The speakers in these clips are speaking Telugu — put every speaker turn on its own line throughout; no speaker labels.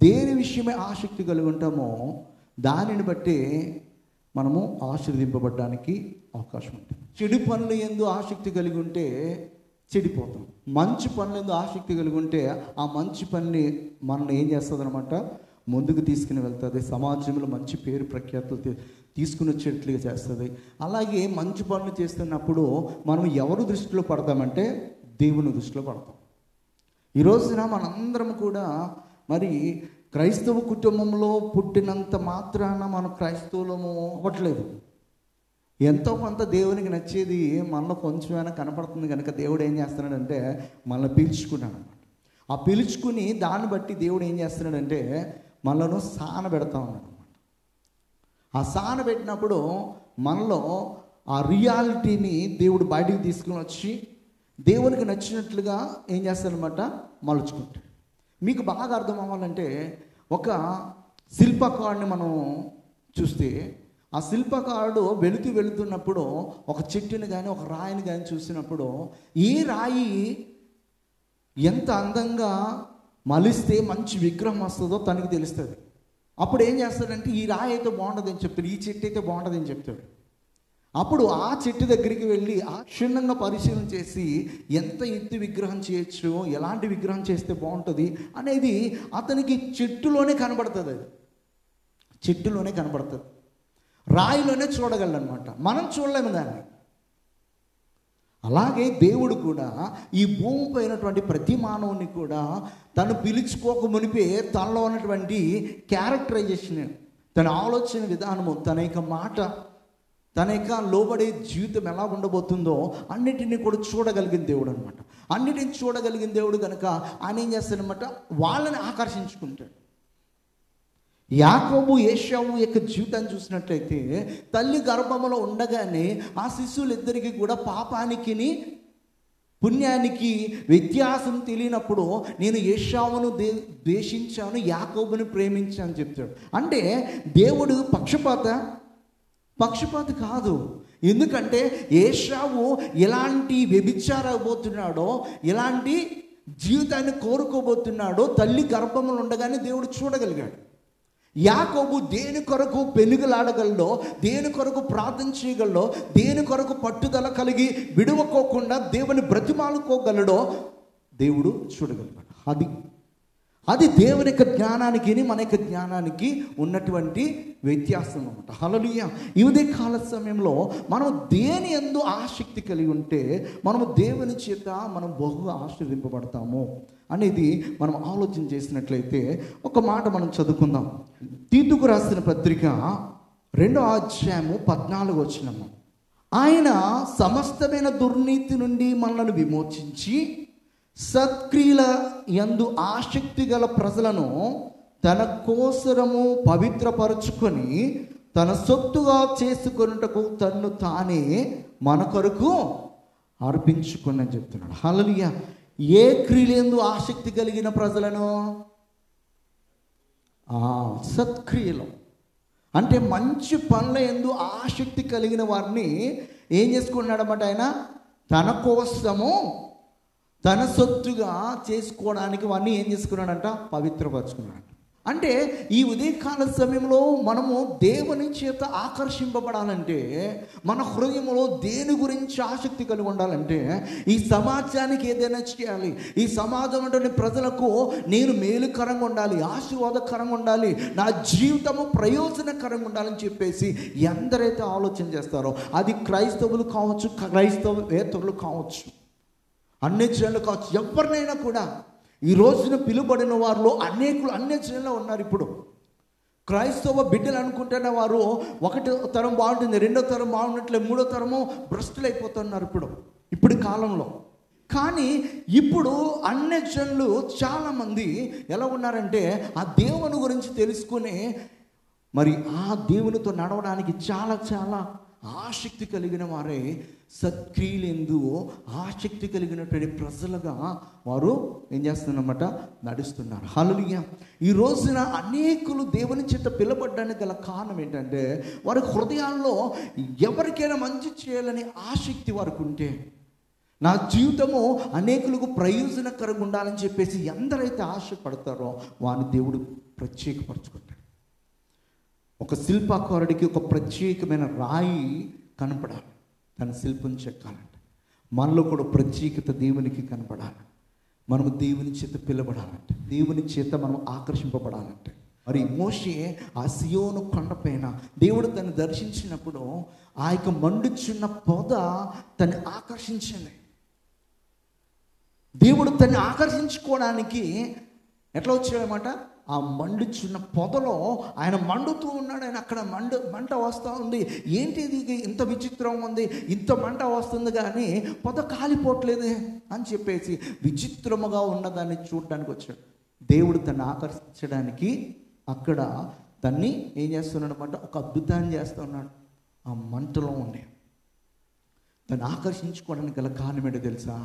దేని విషయమే ఆసక్తి కలిగి ఉంటామో దానిని బట్టి మనము ఆశీర్వదింపబడడానికి అవకాశం ఉంటుంది. చెడు పనులు యందు ఆసక్తి కలిగి ఉంటే చెడిపోతాం. మంచి పనులు యందు ఆసక్తి కలిగి ఉంటే ఆ మంచి పనిని మనల్ని ఏం చేస్తుంది అనమాట, ముందుకు తీసుకుని వెళ్తుంది. సమాజంలో మంచి పేరు ప్రఖ్యాతులు తీసుకుని వచ్చేట్లుగా చేస్తుంది. అలాగే మంచి పనులు చేస్తున్నప్పుడు మనం ఎవరు దృష్టిలో పడతామంటే దేవుని దృష్టిలో పడతాం. ఈ రోజున మనందరం కూడా మరి క్రైస్తవ కుటుంబంలో పుట్టినంత మాత్రాన మనం క్రైస్తవులము అవ్వట్లేదు. ఎంతో కొంత దేవునికి నచ్చేది మనలో కొంచెమైనా కనపడుతుంది కనుక దేవుడు ఏం చేస్తున్నాడంటే మనల్ని పిలుచుకున్నాడు అనమాట. ఆ పిలుచుకుని దాన్ని బట్టి దేవుడు ఏం చేస్తున్నాడంటే మనలను సానబెడతా ఉన్నాడు అనమాట. ఆ సానబెట్టినప్పుడు మనలో ఆ రియాలిటీని దేవుడు బయటికి తీసుకుని వచ్చి దేవునికి నచ్చినట్లుగా ఏం చేస్తాడనమాట, మలుచుకుంటాడు. మీకు బాగా అర్థం అవ్వాలంటే ఒక శిల్పకారుడిని మనం చూస్తే ఆ శిల్పకారుడు వెళుతున్నప్పుడు ఒక చెట్టుని కానీ ఒక రాయిని కానీ చూసినప్పుడు ఈ రాయి ఎంత అందంగా మలిస్తే మంచి విగ్రహం వస్తుందో తనకి తెలుస్తుంది. అప్పుడు ఏం చేస్తాడంటే ఈ రాయి అయితే బాగుంటుందని చెప్తాడు, ఈ చెట్టు అయితే బాగుంటుందని చెప్తాడు. అప్పుడు ఆ చెట్టు దగ్గరికి వెళ్ళి ఆ క్షుణ్ణంగా పరిశీలన చేసి ఎంత ఎత్తు విగ్రహం చేయొచ్చు, ఎలాంటి విగ్రహం చేస్తే బాగుంటుంది అనేది అతనికి చెట్టులోనే కనబడుతుంది. అది చెట్టులోనే కనబడుతుంది, రాయిలోనే చూడగలనమాట. మనం చూడలేము దాన్ని. అలాగే దేవుడు కూడా ఈ భూమి పైనటువంటి ప్రతి మానవుని కూడా తను పిలుచుకోక మునిపే తనలో ఉన్నటువంటి క్యారెక్టరైజేషన్, తన ఆలోచన విధానము, తన యొక్క మాట, తన యొక్క లోబడే జీవితం ఎలా ఉండబోతుందో అన్నిటినీ కూడా చూడగలిగిన దేవుడు అనమాట. అన్నిటిని చూడగలిగిన దేవుడు కనుక ఆయన ఏం చేస్తాడనమాట, వాళ్ళని ఆకర్షించుకుంటాడు. యాకోబు ఏశావు యొక్క జీవితాన్ని చూసినట్లయితే తల్లి గర్భంలో ఉండగానే ఆ శిశువులిద్దరికీ కూడా పాపానికి పుణ్యానికి వ్యత్యాసం తెలియనప్పుడు నేను ఏశావును ద్వేషించాను, యాకోబుని ప్రేమించాను చెప్తాడు. అంటే దేవుడు పక్షపాతి కాదు. ఎందుకంటే ఏశావు ఎలాంటి వ్యభిచారబోతున్నాడో, ఎలాంటి జీవితాన్ని కోరుకోబోతున్నాడో తల్లి గర్భంలో ఉండగానే దేవుడు చూడగలిగాడు. యాకోబు దేని కొరకు పెనుగులాడగలడో, దేని కొరకు ప్రార్థన చేయగలడో, దేని కొరకు పట్టుదల కలిగి విడువకోకుండా దేవుని బ్రతిమాలుకోగలడో దేవుడు చూడగలిగాడు. అది దేవుని యొక్క జ్ఞానానికి మన యొక్క జ్ఞానానికి ఉన్నటువంటి వ్యత్యాసం అన్నమాట. హల్లెలూయా. ఈ ఉదయ కాల సమయంలో మనం దేని యందు ఆసక్తి కలిగి ఉంటే మనము దేవుని చేత మనం బహుగా ఆశీర్వదింపబడతాము అనేది మనం ఆలోచన చేసినట్లయితే ఒక మాట మనం చదువుకుందాం. తీతుకు రాసిన పత్రిక 2వ అధ్యాయము 14వ వచనము. ఆయన సమస్తమైన దుర్నీతి నుండి మనల్ని విమోచించి సత్క్రియల యందు ఆసక్తి గల ప్రజలను తన కోసరము పవిత్రపరచుకొని తన సొత్తుగా చేసుకొనుటకు తన్ను తానే మన కొరకు అర్పించుకొని అని చెప్తున్నాడు. హల్లెలూయా. ఏ క్రియలందు ఆసక్తి కలిగిన ప్రజలను? సత్క్రియలు అంటే మంచి పనుల యందు ఆసక్తి కలిగిన వారిని ఏం చేసుకున్నాడన్నమాట, ఆయన తన కోసము తన సొత్తుగా చేసుకోవడానికి వాడిని ఏం చేసుకున్నాడంట, పవిత్రపరచుకున్నాడు. అంటే ఈ ఉదయకాల సమయంలో మనము దేవుని చేత ఆకర్షింపబడాలంటే, మన హృదయంలో దేని గురించి ఆసక్తి కలిగి ఉండాలంటే, ఈ సమాజానికి ఏదైనా చేయాలి, ఈ సమాజంలోని ప్రజలకు నేను మేలుకరంగా ఉండాలి, ఆశీర్వాదకరంగా ఉండాలి, నా జీవితము ప్రయోజనకరంగా ఉండాలని చెప్పేసి ఎందరైతే ఆలోచన చేస్తారో, అది క్రైస్తవులు కావచ్చు, క్రైస్తవేతరులు కావచ్చు, అన్యజనులు కావచ్చు, ఎవరినైనా కూడా ఈ రోజున పిలువబడిన వారిలో అనేకులు అన్యజనులు ఉన్నారు. ఇప్పుడు క్రైస్తవ బిడ్డలు అనుకుంటున్న వారు ఒకటి తరం బాగుంటుంది, రెండో తరం బాగున్నట్లే, మూడో తరము భ్రష్టులు అయిపోతున్నారు ఇప్పుడు కాలంలో. కానీ ఇప్పుడు అన్యజనులు చాలామంది ఎలా ఉన్నారంటే ఆ దేవుని గురించి తెలుసుకుని మరి ఆ దేవునితో నడవడానికి చాలా చాలా ఆసక్తి కలిగిన వారే సత్క్రియలందు ఆసక్తి కలిగినటువంటి ప్రజలుగా వారు ఏం చేస్తున్నారన్నమాట, నడుస్తున్నారు. హల్లెలూయా. ఈ రోజున అనేకులు దేవుని చేత పిలబడ్డానికి గల కారణం ఏంటంటే వారి హృదయాల్లో ఎవరికైనా మంచి చేయాలని ఆసక్తి వారికి ఉంటే, నా జీవితము అనేకులకు ప్రయోజనకరంగా ఉండాలని చెప్పేసి ఎందరైతే ఆశపడతారో వారిని దేవుడు ప్రత్యేకపరచుకుంటాడు. ఒక శిల్పకారుడికి ఒక ప్రత్యేకమైన రాయి కనపడాలి, తన శిల్పం చెక్కాలంటే. మనలో కూడా ప్రత్యేకత దేవునికి కనపడాలి. మనము దేవుని చేత పిలబడాలంటే, దేవుని చేత మనం ఆకర్షింపబడాలంటే. మరి మోషే ఆ సియోను కొండపైన దేవుడు తను దర్శించినప్పుడు ఆ యొక్క మండుచున్న పొద తను ఆకర్షించింది. దేవుడు తన్ని ఆకర్షించుకోవడానికి ఎట్లా వచ్చాడనమాట, ఆ మండుచున్న పొదలో ఆయన మండుతూ ఉన్నాడు. ఆయన అక్కడ మంట వస్తూ ఉంది. ఏంటిది ఇంత విచిత్రం ఉంది, ఇంత మంట వస్తుంది కానీ పొద కాలిపోవట్లేదే అని చెప్పేసి విచిత్రముగా ఉన్నదాన్ని చూడడానికి వచ్చాడు. దేవుడు తన్ని ఆకర్షించడానికి అక్కడ తన్ని ఏం చేస్తున్నాడు అనమాట, ఒక అద్భుతాన్ని చేస్తూ ఉన్నాడు. ఆ మంటలో ఉండే తను ఆకర్షించుకోవడానికి గల కారణం ఏంటో తెలుసా?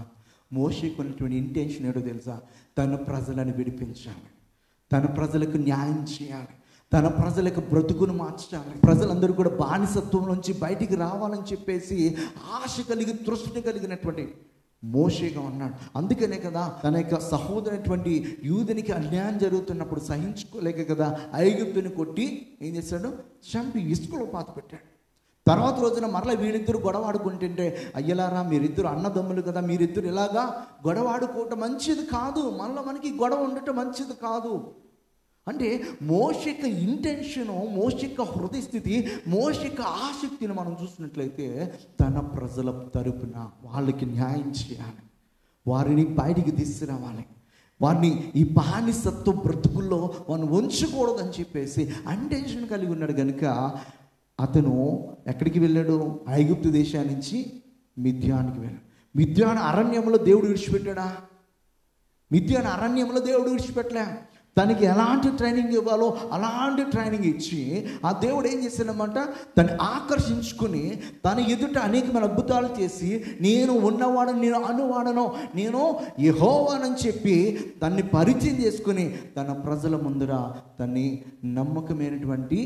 మోషేకు ఉన్నటువంటి ఇంటెన్షన్ ఏంటో తెలుసా? తన ప్రజలను విడిపించాలి, తన ప్రజలకు న్యాయం చేయాలి, తన ప్రజలకు బ్రతుకును మార్చాలి, ప్రజలందరూ కూడా బానిసత్వం నుంచి బయటికి రావాలని చెప్పేసి ఆశ కలిగి తృష్ణ కలిగినటువంటి మోషేగా ఉన్నాడు. అందుకనే కదా తన యొక్క సహోదరైనటువంటి యూదునికి అన్యాయం జరుగుతున్నప్పుడు సహించుకోలేక కదా ఐగుప్తుని కొట్టి ఏం చేశాడు, చంపి ఇసుకలో పాత పెట్టాడు. తర్వాత రోజున మరలా వీళ్ళిద్దరు గొడవ ఆడుకుంటుంటే, అయ్యలారా మీరిద్దరు అన్నదమ్ములు కదా, మీరిద్దరు ఇలాగా గొడవ ఆడుకోవటం మంచిది కాదు, మళ్ళీ మనకి గొడవ ఉండటం మంచిది కాదు అంటే మోషే యొక్క ఇంటెన్షను, మోషే యొక్క హృదయ స్థితి, మోషే యొక్క ఆసక్తిని మనం చూసినట్లయితే తన ప్రజల తరపున వాళ్ళకి న్యాయం చేయాలి, వారిని బయటికి తీసుకురావాలి, వారిని ఈ బానిసత్వ బ్రతుకుల్లో వారిని ఉంచకూడదని చెప్పేసి ఇంటెన్షన్ కలిగి ఉన్నాడు. కనుక అతను ఎక్కడికి వెళ్ళాడు? ఐగుప్తు దేశం నుంచి మిద్యానికి వెళ్ళాడు. మిద్యాన అరణ్యంలో దేవుడు విడిచిపెట్టాడా? మిద్యాన అరణ్యంలో దేవుడు విడిచిపెట్టలే. తనకి ఎలాంటి ట్రైనింగ్ ఇవ్వాలో అలాంటి ట్రైనింగ్ ఇచ్చి ఆ దేవుడు ఏం చేశాడనమాట, తను ఆకర్షించుకుని తన ఎదుట అనేకమైన అద్భుతాలు చేసి నేను ఉన్నవాడను, నేను అనువాడను, నేను యెహోవానని చెప్పి తన్ని పరిచయం చేసుకుని తన ప్రజల ముందర తన్ని నమ్మకమైనటువంటి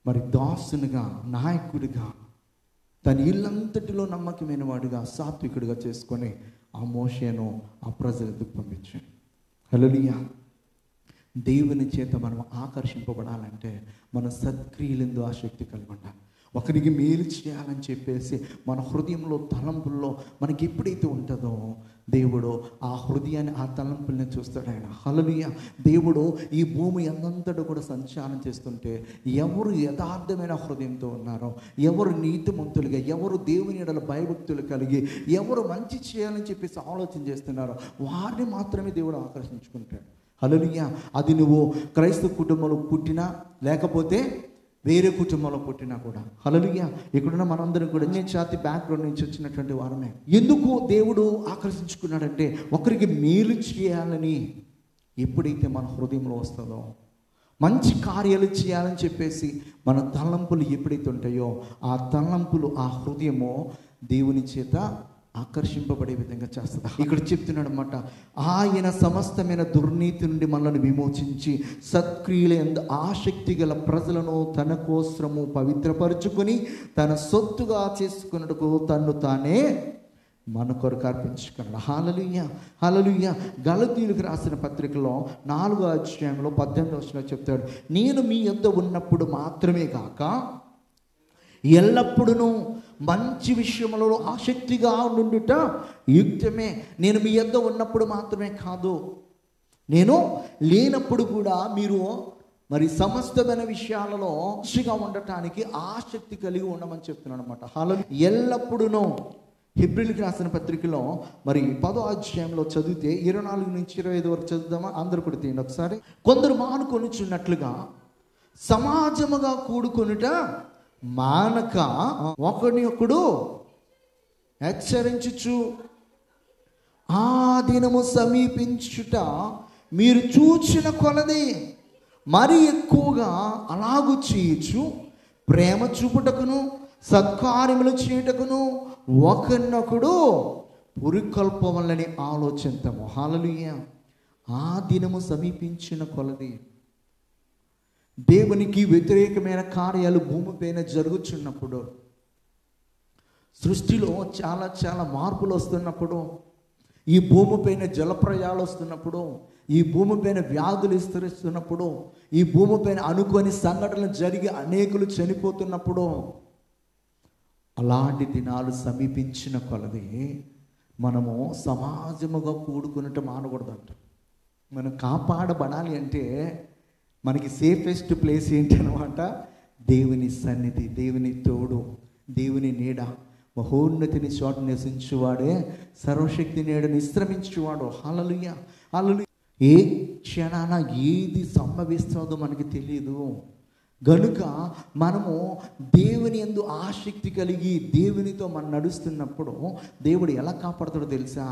మరి దాసునిగా, నాయకుడిగా, తన ఇల్లంతటిలో నమ్మకమైన వాడిగా, సాత్వికుడిగా చేసుకొని ఆ మోషేను ఆ ప్రజలకు పంపించాడు. హల్లెలూయా. దేవుని చేత మనం ఆకర్షింపబడాలంటే మన సత్క్రియలందు ఆసక్తి కలిగి ఉండాలి. ఒకరికి మేలు చేయాలని చెప్పేసి మన హృదయంలో, తలంపుల్లో మనకి ఎప్పుడైతే ఉంటుందో దేవుడు ఆ హృదయాన్ని, ఆ తలంపుల్ని చూస్తాడు ఆయన. హల్లెలూయా. దేవుడు ఈ భూమి అందంతటా కూడా సంచారం చేస్తుంటే ఎవరు యథార్థమైన హృదయంతో ఉన్నారో, ఎవరు నీతిమంతులుగా, ఎవరు దేవుని ఎడల భయభక్తులు కలిగి, ఎవరు మంచి చేయాలని చెప్పేసి ఆలోచన చేస్తున్నారో వారిని మాత్రమే దేవుడు ఆకర్షించుకుంటాడు. హల్లెలూయా. అది నువ్వు క్రైస్తవ కుటుంబంలో పుట్టినా లేకపోతే వేరే కుటుంబంలో పుట్టినా కూడా. హల్లెలూయా. ఇక్కడున్న మనందరం కూడా అన్ని జాతి బ్యాక్గ్రౌండ్ నుంచి వచ్చినటువంటి వారమే. ఎందుకు దేవుడు ఆకర్షించుకున్నాడంటే ఒకరికి మేలు చేయాలని ఎప్పుడైతే మన హృదయంలో వస్తుందో, మంచి కార్యాలు చేయాలని చెప్పేసి మన తలంపులు ఎప్పుడైతే ఉంటాయో ఆ తలంపులు, ఆ హృదయము దేవుని చేత ఆకర్షింపబడే విధంగా చేస్తుంది. ఇక్కడ చెప్తున్నాడు అన్నమాట, ఆయన సమస్తమైన దుర్నీతి నుండి మనల్ని విమోచించి సత్క్రియల యందు ఆసక్తి గల ప్రజలను తన కోసము పవిత్రపరుచుకొని తన సొత్తుగా చేసుకున్నట్టుకు తన్ను తానే మన కొరకు అర్పించుకున్నాడు. హల్లెలూయా. హల్లెలూయా. గలతీయులకు రాసిన పత్రికలో 4వ అధ్యాయంలో 18వ వచనంలో చెప్తాడు, నేను మీ యొద్ద ఉన్నప్పుడు మాత్రమే కాక ఎల్లప్పుడూ మంచి విషయములలో ఆసక్తిగా ఉండుట యుక్తమే. నేను మీ యొద్ద ఉన్నప్పుడు మాత్రమే కాదు, నేను లేనప్పుడు కూడా మీరు మరి సమస్తమైన విషయాలలో మంచిగా ఉండటానికి ఆసక్తి కలిగి ఉండమని చెప్తున్నాను అనమాట. హల్లెలూయా. ఎల్లప్పుడూ హెబ్రీయులకు రాసిన పత్రికలో మరి 10వ అధ్యాయంలో చదివితే 24 నుంచి 25 వరకు చదువుదామా? అందరూ కూడా తీయండి ఒకసారి. కొందరు మానుకొనుచున్నట్లుగా సమాజముగా కూడుకొనుట మానక ఒకని ఒకడు హెచ్చరించుచు ఆ దినము సమీపించుట మీరు చూచిన కొలది మరి ఎక్కువగా అలాగు చేయొచ్చు ప్రేమ చూపుటకును సత్కార్యములు చేయుటకును ఒకరినొకడు పురికొల్పవలని ఆలోచించము. హల్లెలూయా. ఆ దినము సమీపించిన కొలది దేవునికి వ్యతిరేకమైన కార్యాలు భూమిపైన జరుగుతున్నప్పుడు, సృష్టిలో చాలా చాలా మార్పులు వస్తున్నప్పుడు, ఈ భూమిపైన జలప్రయాలు వస్తున్నప్పుడు, ఈ భూమిపైన వ్యాధులు విస్తరిస్తున్నప్పుడు, ఈ భూమిపైన అనుకోని సంఘటనలు జరిగి అనేకులు చనిపోతున్నప్పుడు, అలాంటి దినాలు సమీపించిన కొలది మనము సమాజముగా కూడుకున్నట్టు మానకూడదంట. మనం కాపాడబడాలి అంటే మనకి సేఫెస్ట్ ప్లేస్ ఏంటి అనమాట? దేవుని సన్నిధి, దేవుని తోడు, దేవుని నీడ. మహోన్నతిని చోట నివసించువాడే సర్వశక్తి నీడ నిశ్రమించువాడు. హల్లెలూయా, హల్లెలూయా. ఏ క్షణాన ఏది సంభవిస్తుందో మనకి తెలియదు. గనుక మనము దేవుని యందు ఆసక్తి కలిగి దేవునితో మనం నడుస్తున్నప్పుడు దేవుడు ఎలా కాపాడుతాడో తెలుసా?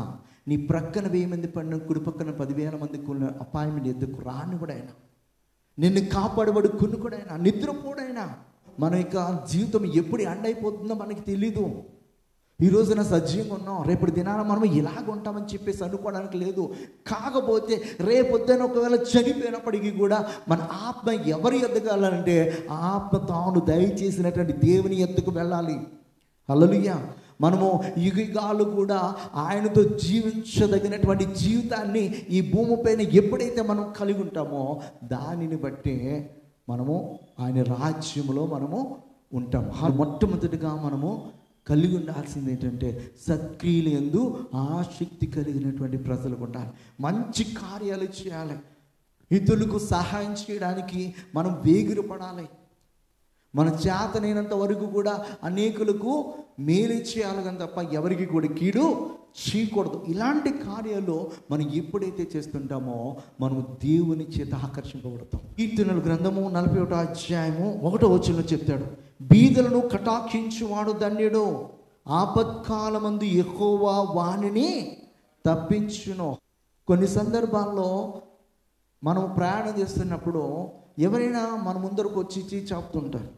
నీ ప్రక్కన 1000 మంది పడిన, కుడి పక్కన 10,000 మంది కొన్న అపాయం ఎద్దుకు రాని కూడా ఆయన, నిన్ను కాపాడబడు కొన్ని కూడా ఆయన, నిద్రపోడైనా. మన యొక్క జీవితం ఎప్పుడు ఎండ్ అయిపోతుందో మనకి తెలీదు. ఈ రోజున సజీవంగా ఉన్నాం, రేపటి దినాన మనం ఇలాగ ఉంటామని చెప్పేసి అనుకోవడానికి లేదు. కాకపోతే రేపొద్దున ఒకవేళ చనిపోయినప్పటికీ కూడా మన ఆత్మ ఎవరి ఎద్దగాలంటే ఆత్మ తాను దయచేసినటువంటి దేవుని ఎద్దుకు వెళ్ళాలి. హల్లెలూయా. మనము యుగాలు కూడా ఆయనతో జీవించదగినటువంటి జీవితాన్ని ఈ భూమిపైన ఎప్పుడైతే మనం కలిగి ఉంటామో దానిని బట్టి మనము ఆయన రాజ్యంలో మనము ఉంటాము. మొట్టమొదటిగా మనము కలిగి ఉండాల్సింది ఏంటంటే సత్క్రియలు యందు ఆసక్తి కలిగినటువంటి ప్రజలకు ఉండాలి. మంచి కార్యాలు చేయాలి. ఇతరులకు సహాయం చేయడానికి మనం వేగిరపడాలి. మన చేతనైనంత వరకు కూడా అనేకులకు మేలు చేయాలి కానీ తప్ప ఎవరికి కూడా కీడు చేయకూడదు. ఇలాంటి కార్యాలు మనం ఎప్పుడైతే చేస్తుంటామో మనం దేవుని చేత ఆకర్షింపబడతాం. కీర్తనల గ్రంథము 41వ అధ్యాయము 1వ వచనంలో చెప్తాడు, బీదలను కటాక్షించువాడు ధన్యుడు, ఆపత్కాలమందు యెహోవా వానిని తప్పించును. కొన్ని సందర్భాల్లో మనం ప్రయాణం చేస్తున్నప్పుడు ఎవరైనా మన ముందరకు వచ్చి చాపుతుంటారు.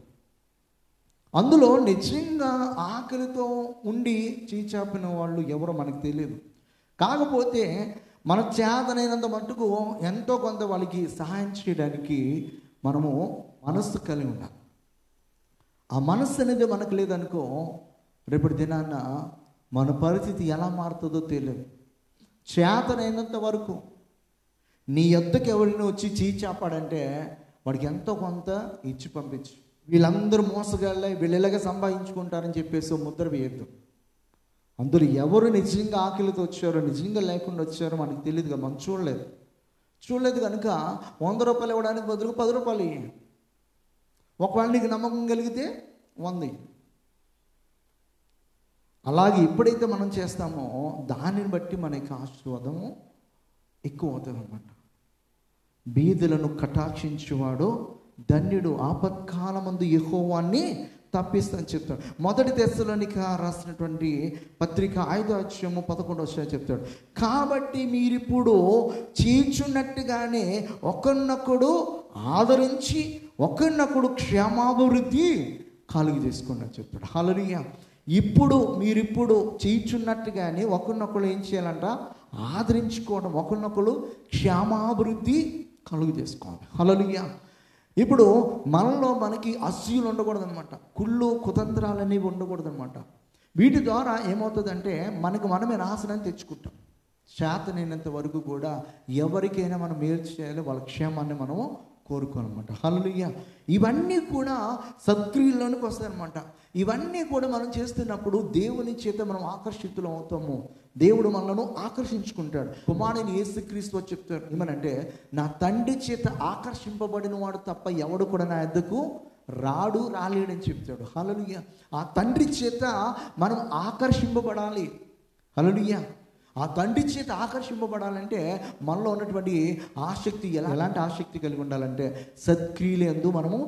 అందులో నిజంగా ఆకలితో ఉండి చీచాపిన వాళ్ళు ఎవరో మనకు తెలియదు. కాకపోతే మన చేతనైనంత మట్టుకు ఎంతో కొంత వాళ్ళకి సహాయం చేయడానికి మనము మనస్సు కలిగి ఉండాలి. ఆ మనస్సు అనేది మనకు లేదనుకో, రేపటి దినాన మన పరిస్థితి ఎలా మారుతుందో తెలియదు. చేతనైనంత వరకు నీ యొద్దకు ఎవరిని వచ్చి చీచాపాడంటే వాడికి ఎంతో కొంత ఇచ్చి పంపించు. వీళ్ళందరూ మోసగాళ్ళే, వీళ్ళు ఇలాగే సంపాదించుకుంటారని చెప్పేసి ముద్ర వేయద్దు. అందులో ఎవరు నిజంగా ఆకలితో వచ్చారో, నిజంగా లేకుండా వచ్చారో మనకు తెలియదుగా, మనం చూడలేదు కనుక 100 రూపాయలు ఇవ్వడానికి బదులు 10 రూపాయలు ఇవ్వండి. ఒకవేళ నీకు నమ్మకం కలిగితే 100. అలాగే ఎప్పుడైతే మనం చేస్తామో దానిని బట్టి మనకి ఆశీర్వాదము ఎక్కువ అవుతుంది అన్నమాట. బీదలను కటాక్షించువాడు ధన్యుడు, ఆపత్కాలమందు యెహోవాని తప్పిస్తని చెప్తాడు. 1 తెస్సలోనిక రాసినటువంటి పత్రిక 5వ అధ్యాయము 11వ వచనం చెప్తాడు, కాబట్టి మీరిప్పుడు చీచున్నట్టుగానే ఒకరినొకడు ఆదరించి ఒకరినొకడు క్షేమాభివృద్ధి కలుగు చేసుకోండి అని చెప్తాడు. హల్లెలూయా. మీరిప్పుడు చీచున్నట్టుగానే ఒకరినొకరు ఏం చేయాలంట? ఆదరించుకోవడం, ఒకరినొకరు క్షేమాభివృద్ధి కలుగు చేసుకోవాలి. హల్లెలూయా. ఇప్పుడు మనలో మనకి అసూయలు ఉండకూడదు అనమాట, కుళ్ళు కుతంత్రాలు అనేవి ఉండకూడదు అనమాట. వీటి ద్వారా ఏమవుతుందంటే మనకు మనమే నాశనం తెచ్చుకుంటాం. చేతనైనంత వరకు కూడా ఎవరికైనా మనం మేలు చేయాలి, వాళ్ళ క్షేమాన్ని మనము కోరుకోనమాట. హల్లెలూయా. ఇవన్నీ కూడా సత్క్రియల్లోనికి వస్తాయి అనమాట. ఇవన్నీ కూడా మనం చేస్తున్నప్పుడు దేవుని చేత మనం ఆకర్షితులం అవుతాము. దేవుడు మనలను ఆకర్షించుకుంటాడు. కుమారుని యేసుక్రీస్తు చెప్తాడు ఏమనంటే, నా తండ్రి చేత ఆకర్షింపబడిన వాడు తప్ప ఎవడు కూడా నా యొద్దకు రాలేడని చెప్తాడు. హల్లెలూయా. ఆ తండ్రి చేత మనం ఆకర్షింపబడాలి. హల్లెలూయా. ఆ తండ్రి చేత ఆకర్షింపబడాలంటే మనలో ఉన్నటువంటి ఆసక్తి ఎలాంటి ఆసక్తి కలిగి ఉండాలంటే సత్క్రియలందు మనము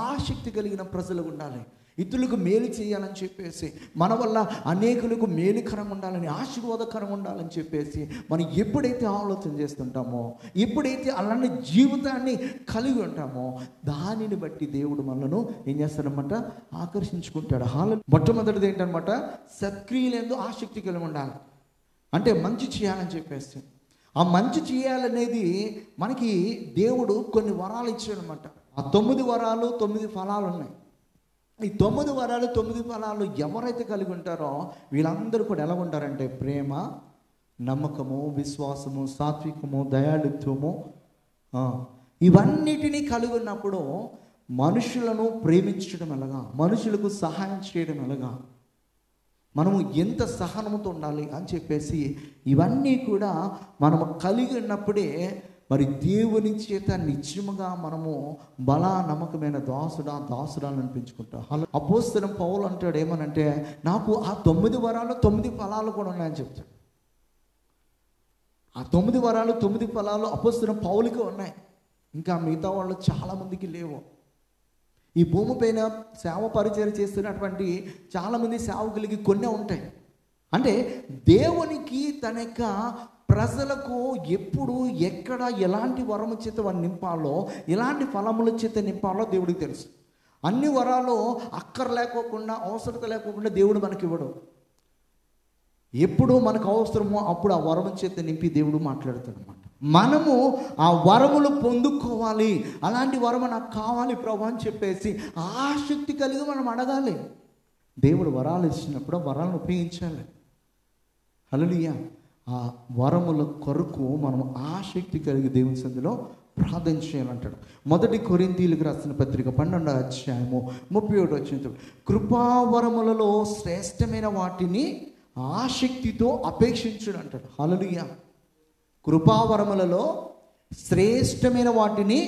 ఆసక్తి కలిగిన ప్రజలు ఉండాలి. ఇతరులకు మేలు చేయాలని చెప్పేసి, మన వల్ల అనేకులకు మేలుకరంగా ఉండాలని, ఆశీర్వాదకరంగా ఉండాలని చెప్పేసి మనం ఎప్పుడైతే ఆలోచన చేస్తుంటామో, ఎప్పుడైతే అలాంటి జీవితాన్ని కలిగి ఉంటామో దానిని బట్టి దేవుడు మనలను ఏం చేస్తాడనమాట? ఆకర్షించుకుంటాడు. మొట్టమొదటిది ఏంటనమాట? సత్క్రియలందు ఆసక్తి కలిగి ఉండాలి. అంటే మంచి చేయాలని చెప్పేసి, ఆ మంచి చేయాలనేది మనకి దేవుడు కొన్ని వరాలు ఇచ్చాడనమాట. ఆ 9 వరాలు 9 ఫలాలు ఉన్నాయి. ఈ 9 వరాలు 9 ఫలాలు ఎవరైతే కలిగి ఉంటారో వీళ్ళందరూ కూడా ఎలా ఉంటారంటే ప్రేమ, నమ్మకము, విశ్వాసము, సాత్వికము, దయాళుత్వము, ఇవన్నిటినీ కలిగి ఉన్నప్పుడు మనుషులను ప్రేమించడం ఎలాగా, మనుషులకు సహాయం చేయడం ఎలాగా, మనము ఎంత సహనముతో ఉండాలి అని చెప్పేసి ఇవన్నీ కూడా మనము కలిగి ఉన్నప్పుడే మరి దేవుని చేత నిజముగా మనము నమ్మకమైన దాసుడాలను అనిపించుకుంటాం. అపోస్తలుడైన పౌలు అంటాడు ఏమనంటే, నాకు ఆ 9 వరాలు 9 ఫలాలు కూడా ఉన్నాయని చెప్తాడు. ఆ 9 వరాలు 9 ఫలాలు అపోస్తలుడైన పౌలుకే ఉన్నాయి, ఇంకా మిగతా వాళ్ళు చాలామందికి లేవు. ఈ భూమిపైన సేవ పరిచయం చేస్తున్నటువంటి చాలామంది సేవకులకి కొన్ని ఉంటాయి. అంటే దేవునికి తన యొక్క ప్రజలకు ఎప్పుడు ఎక్కడ ఎలాంటి వరము చేత వారిని నింపాలో, ఎలాంటి ఫలముల చేత నింపాలో దేవుడికి తెలుసు. అన్ని వరాలు లేకోకుండా అవసరత లేకోకుండా దేవుడు మనకి ఇవ్వడు. ఎప్పుడు మనకు అవసరమో అప్పుడు ఆ వరము చేత నింపి దేవుడు మాట్లాడతాడు అన్నమాట. మనము ఆ వరములు పొందుకోవాలి, అలాంటి వరము నాకు కావాలి ప్రభు అని చెప్పేసి ఆసక్తి కలిగి మనం అడగాలి. దేవుడు వరాలు ఇచ్చినప్పుడు వరాలను ఉపయోగించాలి. హల్లెలూయా. ఆ వరముల కొరకు మనం ఆసక్తి కలిగి దేవుని సన్నిధిలో ప్రార్థన చేయాలంటాడు. 1 కొరింథీయులకు రాసిన పత్రిక 12వ అధ్యాయము 31వ వచనం, కృపావరములలో శ్రేష్టమైన వాటిని ఆసక్తితో అపేక్షించుడు అంటాడు. హల్లెలూయా. కృపావరములలో శ్రేష్టమైన వాటిని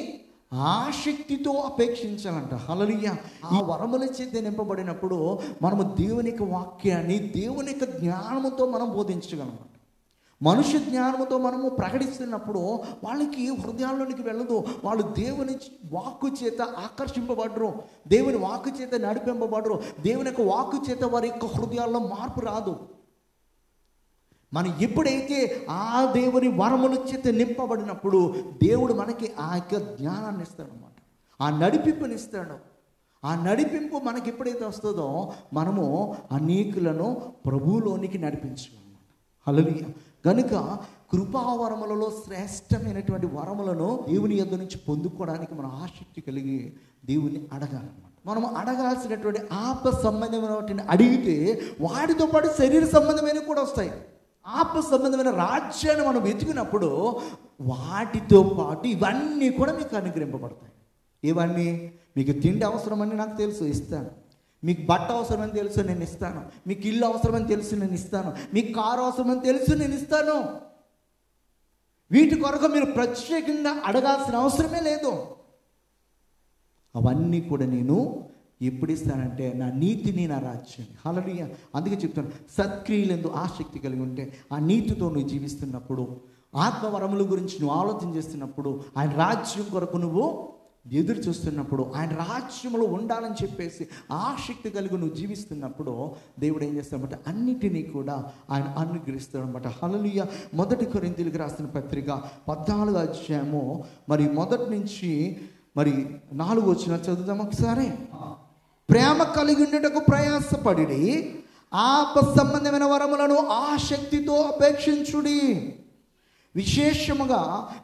ఆసక్తితో అపేక్షించాలంట. హల్లెలూయా. ఆ వరముల చేత నింపబడినప్పుడు మనము దేవుని యొక్క వాక్యాన్ని దేవుని యొక్క జ్ఞానముతో మనం బోధించగలమాట. మనుష్య జ్ఞానముతో మనము ప్రకటిస్తున్నప్పుడు వాళ్ళకి హృదయాల్లోనికి వెళ్ళదు. వాళ్ళు దేవుని వాక్కు చేత ఆకర్షింపబడరు, దేవుని వాక్కు చేత నడిపింపబడరు, దేవుని యొక్క వాక్కు చేత వారి యొక్క హృదయాల్లో మార్పు రాదు. మనం ఎప్పుడైతే ఆ దేవుని వరముల చేత నింపబడినప్పుడు దేవుడు మనకి ఆ యొక్క జ్ఞానాన్ని ఇస్తాడనమాట, ఆ నడిపింపునిస్తాడు. ఆ నడిపింపు మనకి ఎప్పుడైతే వస్తుందో మనము అనేకులను ప్రభువులోనికి నడిపించగలమాట. హల్లెలూయా. కనుక కృపావరములలో శ్రేష్టమైనటువంటి వరములను దేవుని యొద్ద నుంచి పొందుకోవడానికి మనం ఆసక్తి కలిగి దేవుని అడగాలన్నమాట. మనం అడగాల్సినటువంటి ఆత్మ సంబంధమైనటువంటి అడిగితే వాటితో పాటు శరీర సంబంధమైనవి కూడా వస్తాయి. ఆత్మ సంబంధమైన రాజ్యాన్ని మనం వెతికినప్పుడు వాటితో పాటు ఇవన్నీ కూడా మీకు అనుగ్రహింపబడతాయి. ఇవన్నీ మీకు తిండి అవసరమని నాకు తెలుసు, ఇస్తాను. మీకు బట్ట అవసరమని తెలుసు, నేను ఇస్తాను. మీకు ఇల్లు అవసరమని తెలుసు, నేను ఇస్తాను. మీకు కారు అవసరమని తెలుసు, నేను ఇస్తాను. వీటి కొరకు మీరు ప్రత్యేకంగా అడగాల్సిన అవసరమే లేదు. అవన్నీ కూడా నేను ఎప్పుడు ఇస్తానంటే నా నీతిని, నా రాజ్యాన్ని. హల్లెలూయా. అందుకే చెప్తాను, సత్క్రియలందు ఆసక్తి కలిగి ఉంటే ఆ నీతితో నువ్వు జీవిస్తున్నప్పుడు, ఆత్మవరముల గురించి నువ్వు ఆలోచన చేస్తున్నప్పుడు, ఆయన రాజ్యం కొరకు నువ్వు ఎదురు చూస్తున్నప్పుడు, ఆయన రాజ్యంలో ఉండాలని చెప్పేసి ఆసక్తి కలిగి నువ్వు జీవిస్తున్నప్పుడు దేవుడు ఏం చేస్తాడంటే అన్నిటినీ కూడా ఆయన అనుగ్రహిస్తాడు అనమాట. హల్లెలూయా. 1 కొరింథీయులకు రాసిన పత్రిక 14వ అధ్యాయము మరి 1 నుంచి మరి 4 వచనం చదువుదాం ఒకసారి. ప్రేమ కలిగి ఉండటకు ప్రయాసపడి ఆత్మ సంబంధమైన వరములను ఆసక్తితో అపేక్షించుడి. విశేషముగా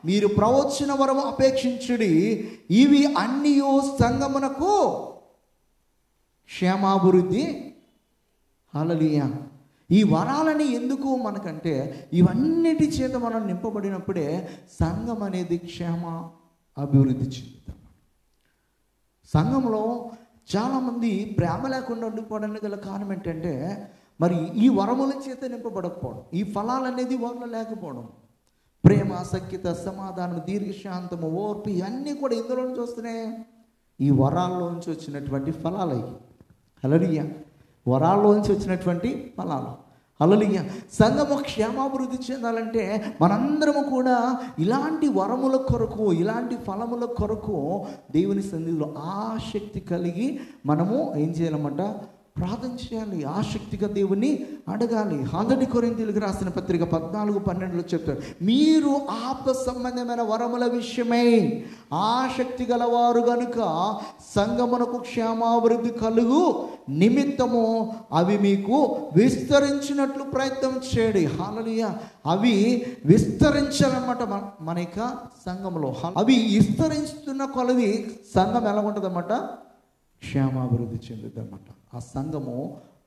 మీరు ప్రవచన వరము అపేక్షించుడి. ఇవి అన్నీ సంఘమునకు క్షేమాభివృద్ధి. హల్లెలూయా. ఈ వరాలని ఎందుకు మనకంటే ఇవన్నిటి చేత మనం నింపబడినప్పుడే సంఘం అనేది క్షేమ అభివృద్ధి చెందుతాం. సంఘంలో చాలామంది ప్రేమ లేకుండా ఉండిపోవడానికి గల కారణం ఏంటంటే మరి ఈ వరముల చేత నింపబడకపోవడం, ఈ ఫలాలు అనేది వాళ్ళలో లేకపోవడం. ప్రేమ, సఖ్యత, సమాధానం, దీర్ఘశాంతము, ఓర్పు ఇవన్నీ కూడా ఇందులో నుంచి వస్తున్నాయి, ఈ వరాల్లో నుంచి వచ్చినటువంటి ఫలాలు అవి. హల్లెలూయా. వరాల్లో నుంచి వచ్చినటువంటి ఫలాలు. హల్లెలూయా. సంఘము క్షేమాభివృద్ధి చెందాలంటే మనందరము కూడా ఇలాంటి వరముల కొరకు, ఇలాంటి ఫలముల కొరకు దేవుని సన్నిధిలో ఆసక్తి కలిగి మనము ఏం చేయాలన్నమాట, ప్రార్థన చేయాలి, ఆసక్తిగా దేవుని అడగాలి. 1 కొరింథీయులకు రాసిన పత్రిక 14:12 చెప్తాడు, మీరు ఆత్మ సంబంధమైన వరముల విషయమై ఆసక్తి గలవారు గనుక సంఘమునకు క్షేమాభివృద్ధి కలుగు నిమిత్తము అవి మీకు విస్తరించినట్లు ప్రయత్నం చేయండి. హల్లెలూయా. అవి విస్తరించాలన్నమాట మన యొక్క సంఘంలో. అవి విస్తరిస్తున్న కొలది సంఘం ఎలా ఉంటుందన్నమాట, క్షేమాభివృద్ధి చెందుద్ది అనమాట. ఆ సంఘము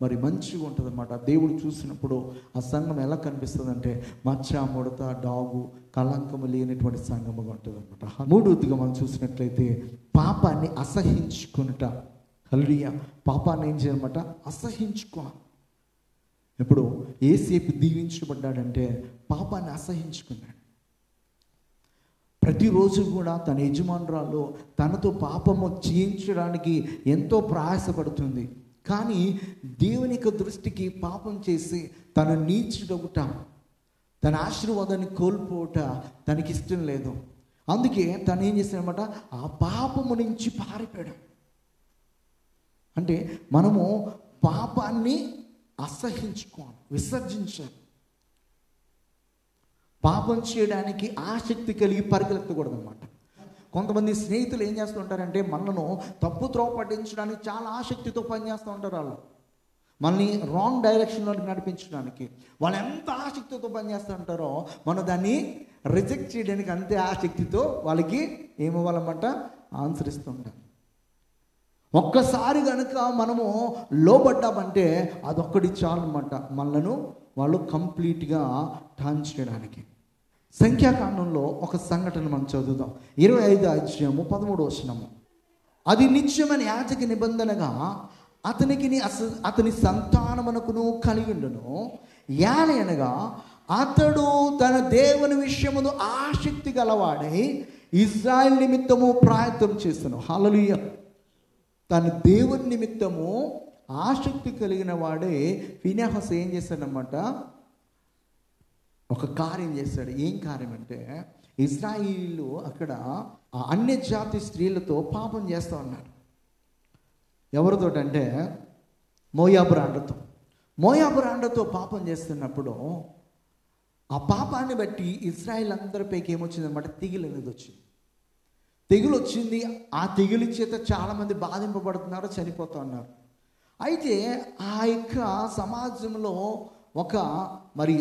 మరి మంచిగా ఉంటుంది అనమాట. దేవుడు చూసినప్పుడు ఆ సంఘం ఎలా కనిపిస్తుంది అంటే మచ్చ, ముడత, డాగు, కళంకము లేనటువంటి సంఘముగా ఉంటుంది అనమాట. మూడవదిగా మనం చూసినట్లయితే పాపాన్ని అసహించుకునుట. హల్లెలూయా. పాపాన్ని ఏం చేయాలన్నమాట? అసహించుకోవాలి. ఇప్పుడు ఏసేపు దీవించబడ్డాడంటే పాపాన్ని అసహించుకున్నాడు. ప్రతిరోజు కూడా తన యజమానురాలు తనతో పాపము చేయించడానికి ఎంతో ప్రయాసపడుతుంది. కానీ దేవుని యొక్క దృష్టికి పాపం చేసి తను నీచుడగుట, తన ఆశీర్వాదాన్ని కోల్పోవట తనకిష్టం లేదు. అందుకే తను ఏం చేశాడనమాట? ఆ పాపము నుంచి పారిపోయాడు. అంటే మనము పాపాన్ని అసహించుకోవాలి, విసర్జించాలి. పాపం చేయడానికి ఆసక్తి కలిగి పరిగెత్తకూడదు అనమాట. కొంతమంది స్నేహితులు ఏం చేస్తూ ఉంటారంటే మనను తప్పు త్రోవ పట్టించడానికి చాలా ఆసక్తితో పనిచేస్తూ ఉంటారు. వాళ్ళు మనల్ని రాంగ్ డైరెక్షన్లోకి నడిపించడానికి వాళ్ళు ఎంత ఆసక్తితో పనిచేస్తూ ఉంటారో మనం దాన్ని రిజెక్ట్ చేయడానికి అంతే ఆసక్తితో వాళ్ళకి ఏమవ్వాలన్నమాట? ఆన్సర్ ఇస్తూ ఉంటారు. ఒక్కసారి కనుక మనము లోబడ్డామంటే అదొక్కటి చాలు అన్నమాట మనలను వాళ్ళు కంప్లీట్గా టర్న్ చేయడానికి. సంఖ్యాకాండంలో ఒక సంఘటన మనం చదువుదాం. 25వ అధ్యాయము 13వ వచనము. అది నిత్యమైన యాజక నిబంధనగా అతని సంతానమునకును కలిగిండును. ఏలయనగా అతడు తన దేవుని విషయమును ఆసక్తి గలవాడై ఇశ్రాయేలు నిమిత్తము ప్రయత్నం చేస్తాను. హల్లెలూయా. తన దేవుని నిమిత్తము ఆసక్తి కలిగిన వాడే ఫినెహాసు ఏం చేశాడనమాట? ఒక కార్యం చేశాడు. ఏం కార్యం అంటే ఇశ్రాయేలు అక్కడ అన్య జాతి స్త్రీలతో పాపం చేస్తూ ఉన్నారు. ఎవరితోటంటే మోయాబురాండ్రతో పాపం చేస్తున్నప్పుడు ఆ పాపాన్ని బట్టి ఇశ్రాయేల్ అందరిపైకి ఏమొచ్చిందనమాట? తెగులు అనేది వచ్చింది. తెగులు వచ్చింది. ఆ తెగులు చేత చాలామంది బాధింపబడుతున్నారు, చనిపోతూ ఉన్నారు. అయితే ఆ యొక్క సమాజంలో ఒక మరి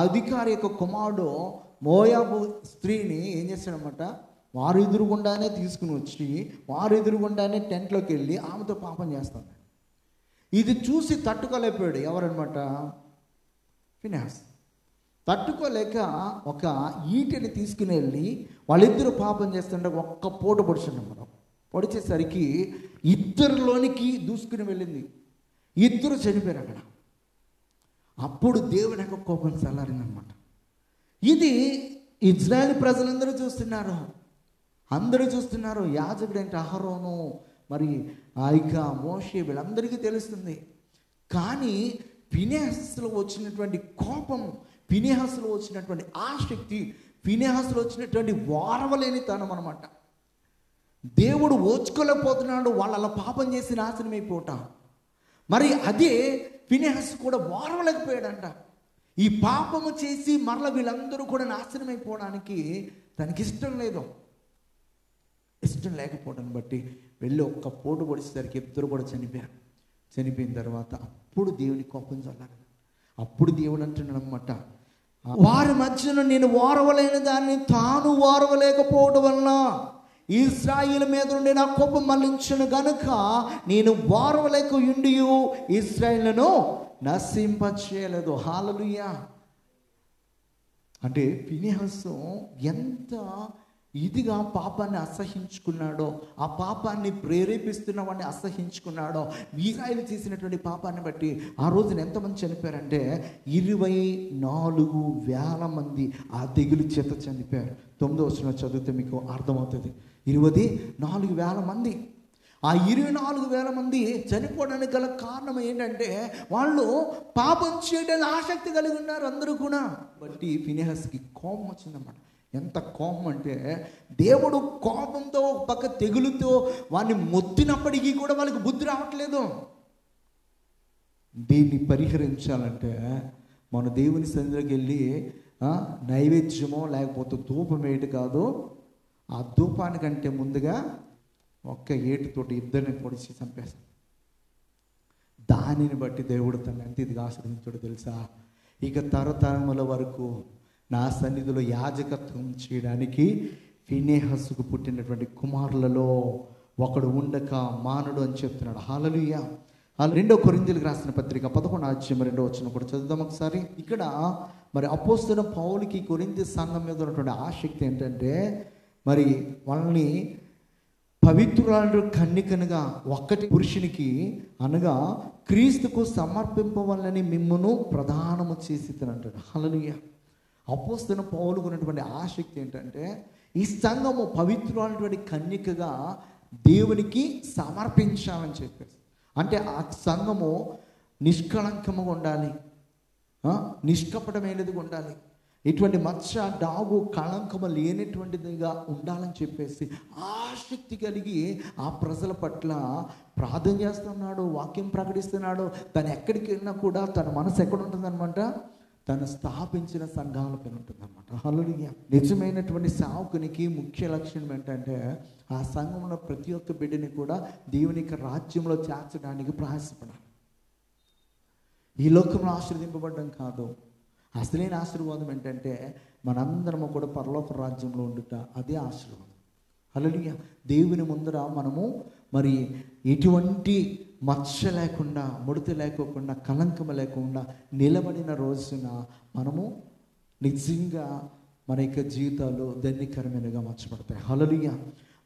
అధికారి యొక్క కుమారుడు మోయాబు స్త్రీని ఏం చేశాడనమాట? వారు ఎదురుగుండానే తీసుకుని వచ్చి వారు ఎదురుగుండానే టెంట్లోకి వెళ్ళి ఆమెతో పాపం చేస్తాడు. ఇది చూసి తట్టుకోలేకపోయాడు. ఎవరనమాట? ఫినెహాసు. తట్టుకోలేక ఒక ఈటెని తీసుకుని వెళ్ళి వాళ్ళిద్దరూ పాపం చేస్తుంటే ఒక్క పూట పొడిచాడు. మనం పొడిచేసరికి ఇద్దరిలోనికి దూసుకుని వెళ్ళింది. ఇద్దరు చనిపోయారు అక్కడ. అప్పుడు దేవుని యొక్క కోపం చల్లారిందనమాట. ఇది ఇజ్రాయేల్ ప్రజలందరూ చూస్తున్నారు, అందరూ చూస్తున్నారు. యాజకుడు అంటే అహరోను, మరి ఆ యొక్క మోషే, వీళ్ళందరికీ తెలుస్తుంది. కానీ ఫినెహాసులో వచ్చినటువంటి కోపం, ఫినెహాసులో వచ్చినటువంటి ఆసక్తి, ఫినెహాసులో వచ్చినటువంటి వారవలేనితనం అనమాట. దేవుడు ఓచుకోలేకపోతున్నాడు వాళ్ళు అలా పాపం చేసి నాశనం అయిపోవట. మరి అదే ఫినెహాసు కూడా వారవలేకపోయాడంట. ఈ పాపము చేసి మరల వీళ్ళందరూ కూడా నాశనం అయిపోవడానికి తనకిష్టం లేదు. ఇష్టం లేకపోవడాన్ని బట్టి వెళ్ళి ఒక్క పోటు పొడిచేసరికి ఇద్దరు కూడా చనిపోయారు. చనిపోయిన తర్వాత అప్పుడు దేవుని కోపం చల్లారు. అప్పుడు దేవుడు అంటున్నాడు అన్నమాట, వారి మధ్యన నేను ఓర్వలేని దాన్ని తాను ఓర్వలేకపోవడం వలన ఇశ్రాయేలు మీద నుండి నా కోపం మళ్లించను గనుక నేను ఓర్వలేక ఉండి ఇశ్రాయేలును నశింపచేయలేదు. హల్లెలూయా. అంటే ఫినెహాసు ఎంత ఇదిగా పాపాన్ని అసహించుకున్నాడో, ఆ పాపాన్ని ప్రేరేపిస్తున్న వాడిని అసహించుకున్నాడో, ఇశ్రాయేలు చేసినటువంటి పాపాన్ని బట్టి ఆ రోజున ఎంతమంది చనిపోయారంటే 24,000 మంది ఆ తెగులు చేత చనిపోయారు. 9వ వచనం చదివితే మీకు అర్థమవుతుంది. 24,000 మంది. ఆ 24,000 మంది చనిపోవడానికి గల కారణం ఏంటంటే వాళ్ళు పాపం చేయడానికి ఆసక్తి కలిగి ఉన్నారు అందరూ కూడా. బట్టి ఫినెహాసుకి కోపం వచ్చిందన్నమాట. ఎంత కోపం అంటే దేవుడు కోపంతో పక్క తెగులుతో వాడిని మొత్తినప్పటికీ కూడా వాళ్ళకి బుద్ధి రావట్లేదు. దీన్ని పరిహరించాలంటే మన దేవుని సన్నిధిలోకి వెళ్ళి నైవేద్యమో లేకపోతే ధూపం వేయటం కాదు, ఆ ధూపానికంటే ముందుగా ఒక్క ఏటుతోటి ఇద్దరిని పొడిచి చంపేశాం. దానిని బట్టి దేవుడు తను ఎంత ఇదిగా ఆశ్రయించాడో తెలుసా? ఇక తరతరముల వరకు నా సన్నిధిలో యాజకత్వం చేయడానికి ఫినెహాసుకు పుట్టినటువంటి కుమారులలో ఒకడు ఉండక మానడు అని చెప్తున్నాడు. హల్లెలూయా. 2 కొరింథీయులకు రాసిన పత్రిక 11:2 కూడా చదువుదాం ఒకసారి. ఇక్కడ మరి అపోస్తలుడైన పౌలుకి కొరింథీ సంఘం మీద ఉన్నటువంటి ఆసక్తి ఏంటంటే, మరి వాళ్ళని పవిత్రురాలు కన్యకనుగా ఒక్కటి పురుషునికి అనగా క్రీస్తుకు సమర్పింపవాలని మిమ్మును ప్రధానము చేసి అంటాడు. హల్లెలూయా. అపోస్తలుడైన పౌలుకు ఉన్నటువంటి ఆసక్తి ఏంటంటే, ఈ సంఘము పవిత్రురాలైనటువంటి కన్యకగా దేవునికి సమర్పించాలని చెప్పేసి, అంటే ఆ సంఘము నిష్కళంకముగా ఉండాలి, నిష్కపటమైనదిగా ఉండాలి, ఇటువంటి మచ్చ డాగు కళంకము లేనటువంటిదిగా ఉండాలని చెప్పేసి ఆసక్తి కలిగి ఆ ప్రజల పట్ల ప్రార్థన చేస్తున్నాడు, వాక్యం ప్రకటిస్తున్నాడు. తను ఎక్కడికి వెళ్ళినా కూడా తన మనసు ఎక్కడ ఉంటుందన్నమాట, తను స్థాపించిన సంఘాలపైన ఉంటుందన్నమాట. హల్లెలూయా. నిజమైనటువంటి సేవకునికి ముఖ్య లక్షణం ఏంటంటే, ఆ సంఘంలో ప్రతి ఒక్క బిడ్డని కూడా దేవుని యొక్క రాజ్యంలో చేర్చడానికి ప్రయాసపడాలి. ఈ లోకంలో ఆశీర్వదింపబడడం కాదు, అసలైన ఆశీర్వాదం ఏంటంటే మనందరము కూడా పరలోక రాజ్యంలో ఉండుట, అదే ఆశీర్వాదం. హల్లెలూయా. దేవుని ముందర మనము మరి ఎటువంటి మచ్చ లేకుండా, ముడత లేకోకుండా, కలంకం లేకుండా నిలబడిన రోజున మనము నిజంగా మన యొక్క జీవితాలు ధన్యకరమైనగా మార్చబడతాయి. హల్లెలూయా.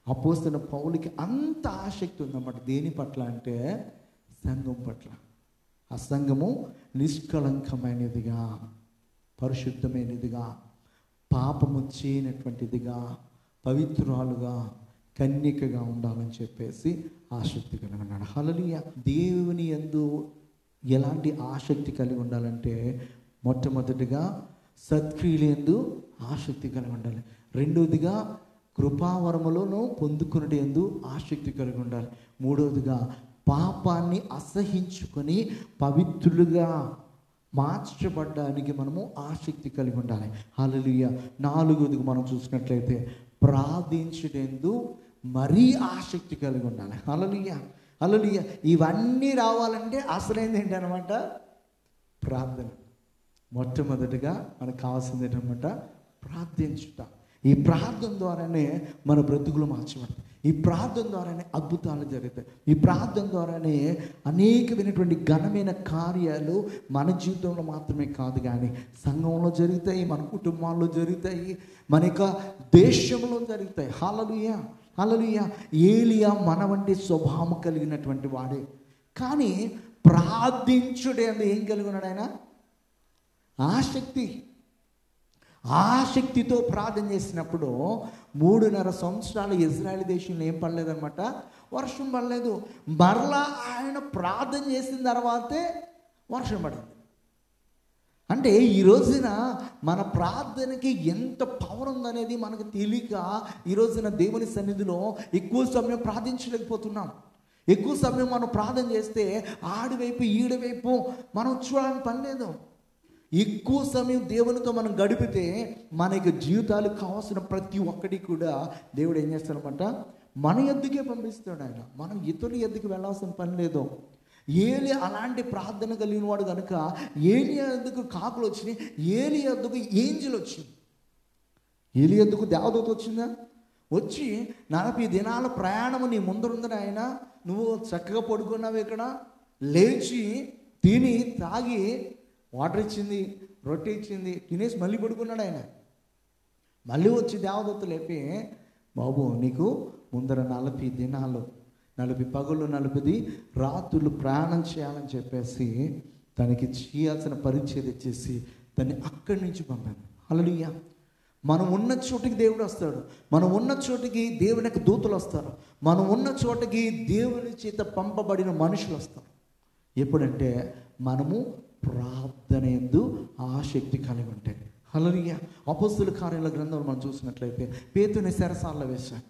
అపోస్తలుడైన పౌలుకి అంత ఆసక్తి ఉందన్నమాట. దేని పట్ల అంటే సంఘం పట్ల. ఆ సంఘము నిష్కళంకమైనదిగా, పరిశుద్ధమైనదిగా, పాపము చేయనటువంటిదిగా, పవిత్రురాలుగా, కన్యకగా ఉండాలని చెప్పేసి ఆసక్తి కలిగి ఉన్నాడు. హల్లెలూయా. దేవుని యందు ఎలాంటి ఆసక్తి కలిగి ఉండాలంటే, మొట్టమొదటిగా సత్క్రియల యందు ఆసక్తి కలిగి ఉండాలి. రెండవదిగా కృపావరములను పొందుకున్నటి యందు ఆసక్తి కలిగి ఉండాలి. మూడవదిగా పాపాన్ని అసహించుకొని పవిత్రులుగా మార్చబడ్డానికి మనము ఆసక్తి కలిగి ఉండాలి. హల్లెలూయా. నాలుగవదిగా మనం చూసినట్లయితే ప్రార్థించటందు మరీ ఆసక్తి కలిగి ఉండాలి. హల్లెలూయా. హల్లెలూయా. ఇవన్నీ రావాలంటే అసలైంది ఏంటనమాట, ప్రార్థన. మొట్టమొదటిగా మనకు కావాల్సింది ఏంటనమాట, ప్రార్థించుట. ఈ ప్రార్థన ద్వారానే మన బ్రతుకులు మార్చబడతాయి. ఈ ప్రార్థన ద్వారానే అద్భుతాలు జరుగుతాయి. ఈ ప్రార్థన ద్వారానే అనేకమైనటువంటి ఘనమైన కార్యాలు మన జీవితంలో మాత్రమే కాదు కానీ సంఘంలో జరుగుతాయి, మన కుటుంబాల్లో జరుగుతాయి, మన యొక్క దేశంలో జరుగుతాయి. హల్లెలూయా. హల్లెలూయా. ఏలియా మన వంటి స్వభావం కలిగినటువంటి వాడే, కానీ ప్రార్థించుడే అని ఏం కలిగి ఉన్నాడు ఆయన, ఆసక్తి. ఆసక్తితో ప్రార్థన చేసినప్పుడు 3.5 సంవత్సరాలు ఇజ్రాయెల్ దేశంలో ఏం పడలేదన్నమాట, వర్షం పడలేదు. మరలా ఆయన ప్రార్థన చేసిన తర్వాతే వర్షం పడింది. అంటే ఈ రోజున మన ప్రార్థనకి ఎంత పవర్ ఉందనేది మనకు తెలియక ఈ రోజున దేవుని సన్నిధిలో ఎక్కువ సమయం ప్రార్థించలేకపోతున్నాం. ఎక్కువ సమయం మనం ప్రార్థన చేస్తే ఆడివైపు ఈడివైపు మనం చూడాలని పని లేదు. ఎక్కువ సమయం దేవునితో మనం గడిపితే మన యొక్క జీవితాలకు కావాల్సిన ప్రతి ఒక్కటి కూడా దేవుడు ఏం చేస్తాడనమాట, మన ఎద్దుకే పంపిస్తాడు ఆయన. మనం ఇతరుల ఎద్దుకు వెళ్ళాల్సిన పని లేదు. ఏలి అలాంటి ప్రార్థన కలిగిన వాడు కనుక ఏలి ఎద్దుకు కాకులు వచ్చినాయి, ఏలి ఎద్దుకు ఏంజిల్ వచ్చింది. ఏలి ఎద్దుకు దేవదూత వచ్చిందా, వచ్చి 40 దినాల ప్రయాణము నీ ముందరుందని ఆయన, నువ్వు చక్కగా పడుకున్నావు, ఇక్కడ లేచి తిని తాగి వాటర్ ఇచ్చింది, రొట్టె ఇచ్చింది, తినేసి మళ్ళీ పడుకున్నాడు ఆయన. మళ్ళీ వచ్చి దేవదూత లేపి, బాబు నీకు ముందర 40 దినాలు, 40 పగళ్ళు 40 రాత్రులు ప్రయాణం చేయాలని చెప్పేసి తనకి చేయాల్సిన పరిచయం ఇచ్చేసి దాన్ని అక్కడి నుంచి పంపాను. హల్లెలూయా. మనం ఉన్న చోటికి దేవుడు వస్తాడు, మనం ఉన్న చోటికి దేవుని యొక్క దూతలు వస్తారు, మనం ఉన్న చోటికి దేవుని చేత పంపబడిన మనుషులు వస్తారు. ఎప్పుడంటే మనము ప్రార్థన యందు ఆసక్తి కలిగి ఉంటే. హల్లెలూయా. అపోస్తలుల కార్యాల గ్రంథంలో మనం చూసినట్లయితే పేతురుని చెరసాలలో వేశారు.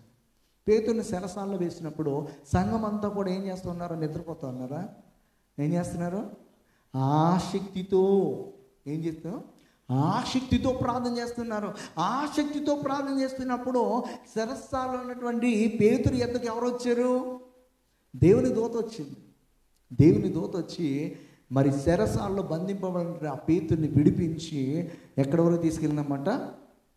పేతురుని చెరసాలలో వేసినప్పుడు సంఘం అంతా కూడా ఏం చేస్తున్నారో, నిద్రపోతా ఉన్నారా, ఏం చేస్తున్నారు, ఆసక్తితో ఏం చేస్తాం, ఆసక్తితో ప్రార్థన చేస్తున్నారు. ఆసక్తితో ప్రార్థన చేస్తున్నప్పుడు చెరసాలలో ఉన్నటువంటి పేతురు ఎద్దకు ఎవరు వచ్చారు, దేవుని దూత వచ్చింది. దేవుని దూత వచ్చి మరి చెరసాలలో బంధింపబడిన ఆ పేతుర్ని విడిపించి ఎక్కడి వరకు తీసుకెళ్ళినమాట,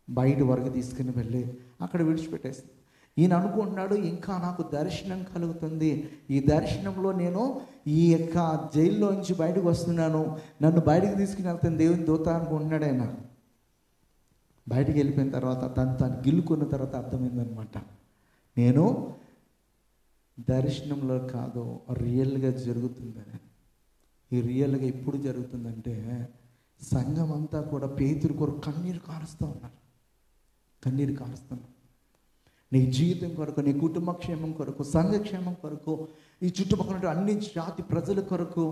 బయట వరకు తీసుకుని వెళ్ళి అక్కడ విడిచిపెట్టేసింది. ఈయన అనుకుంటున్నాడు, ఇంకా నాకు దర్శనం కలుగుతుంది, ఈ దర్శనంలో నేను ఈ యొక్క జైల్లో నుంచి బయటకు వస్తున్నాను, నన్ను బయటకు తీసుకుని వెళ్తాను దేవుని దూత అనుకుంటున్నాడు. ఆయన బయటికి వెళ్ళిపోయిన తర్వాత తను గిల్లుకున్న తర్వాత అర్థమైందనమాట, నేను దర్శనంలో కాదు, రియల్గా జరుగుతుందని. ఈ రియల్గా ఎప్పుడు జరుగుతుందంటే, సంఘం అంతా కూడా పేతురు కొరకు కన్నీరు కారుస్తూ ఉన్నారు. కన్నీరు కారుస్తున్నారు. నీ జీవితం కొరకు, నీ కుటుంబ క్షేమం కొరకు, సంఘ క్షేమం కొరకు, ఈ చుట్టుపక్కల అన్ని జాతి ప్రజల కొరకు,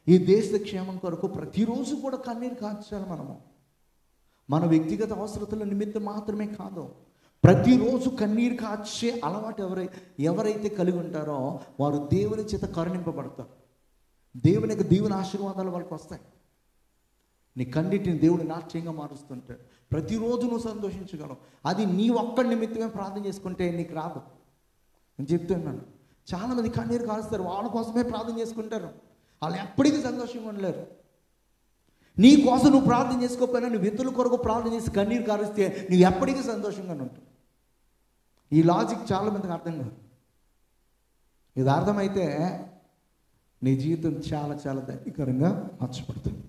ఈ దేశ క్షేమం కొరకు ప్రతిరోజు కూడా కన్నీరు కార్చాలి. మన వ్యక్తిగత అవసరతల నిమిత్తం మాత్రమే కాదు, ప్రతిరోజు కన్నీరు కార్చే అలవాటు ఎవరైతే కలిగి ఉంటారో వారు దేవుని చేత కరుణింపబడతారు. దేవుని యొక్క దీవెన ఆశీర్వాదాలు వాళ్ళకి వస్తాయి. నీ కన్నిటిని దేవుడు నాట్యంగా మారుస్తుంటాడు. ప్రతిరోజు నువ్వు సంతోషించగలవు. అది నీ ఒక్కడి నిమిత్తమే ప్రార్థన చేసుకుంటే నీకు రాదు. నేను చెప్తున్నాను, చాలామంది కన్నీరు కారుస్తారు, వాళ్ళ కోసమే ప్రార్థన చేసుకుంటారు, వాళ్ళు ఎప్పటికీ సంతోషంగా ఉండలేరు. నీ కోసం నువ్వు ప్రార్థన చేసుకోకపోయినా నువ్వు ఇతరుల కొరకు ప్రార్థన చేసి కన్నీరు కారుస్తే నువ్వు ఎప్పటికీ సంతోషంగానే ఉంటావు. ఈ లాజిక్ చాలామందికి అర్థం కాదు. ఇది అర్థమైతే నీ జీవితం చాలా చాలా ధైర్యకరంగా మార్చబడుతుంది.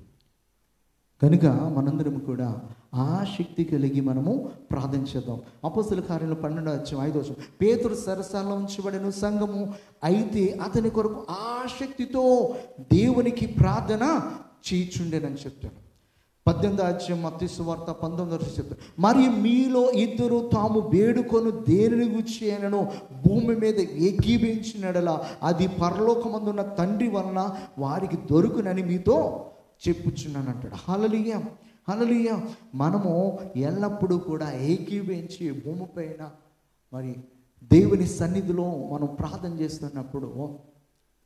కనుక మనందరం కూడా ఆసక్తి కలిగి మనము ప్రార్థన చేద్దాం. అపోస్తలుల కార్యాలు 12:5 పేతురు సరసాలలో ఉంచబడిన సంఘము అయితే అతని కొరకు ఆసక్తితో దేవునికి ప్రార్థన చేయుచుండెనని చెప్తాడు. 18వ మత్తయి సువార్త 19వ చెప్తాడు, మరియు మీలో ఇద్దరు తాము వేడుకొను దేనిని గూర్చినను భూమి మీద ఏకీభవించినడలా అది పరలోకమందున్న తండ్రి వలన వారికి దొరుకునని మీతో చెప్పుచున్నాను అంటాడు. హల్లెలూయా, హల్లెలూయా. మనము ఎల్లప్పుడూ కూడా ఏకీభవించి భూమిపైన మరి దేవుని సన్నిధిలో మనం ప్రార్థన చేస్తున్నప్పుడు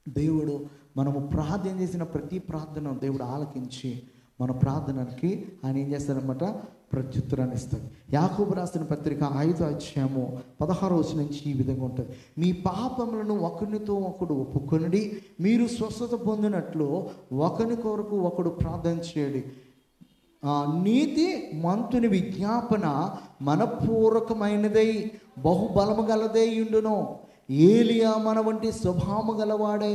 దేవుడు మనము ప్రార్థన చేసిన ప్రతి ప్రార్థన దేవుడు ఆలకించి మన ప్రార్థనకి ఆయన ఏం చేస్తారనమాట, ప్రత్యుత్తరాన్ని ఇస్తాడు. యాకోబు రాసిన పత్రిక 5:16 నుంచి ఈ విధంగా ఉంటుంది, మీ పాపములను ఒకరితో ఒకడు ఒప్పుకొనిడి మీరు స్వస్థత పొందినట్లు ఒకరి కొరకు ఒకడు ప్రార్థన చేయడి. నీతి మంతుని విజ్ఞాపన మనపూర్వకమైనదై బహుబలము గలదై ఉండును. ఏలియా మన వంటి స్వభావము గలవాడే,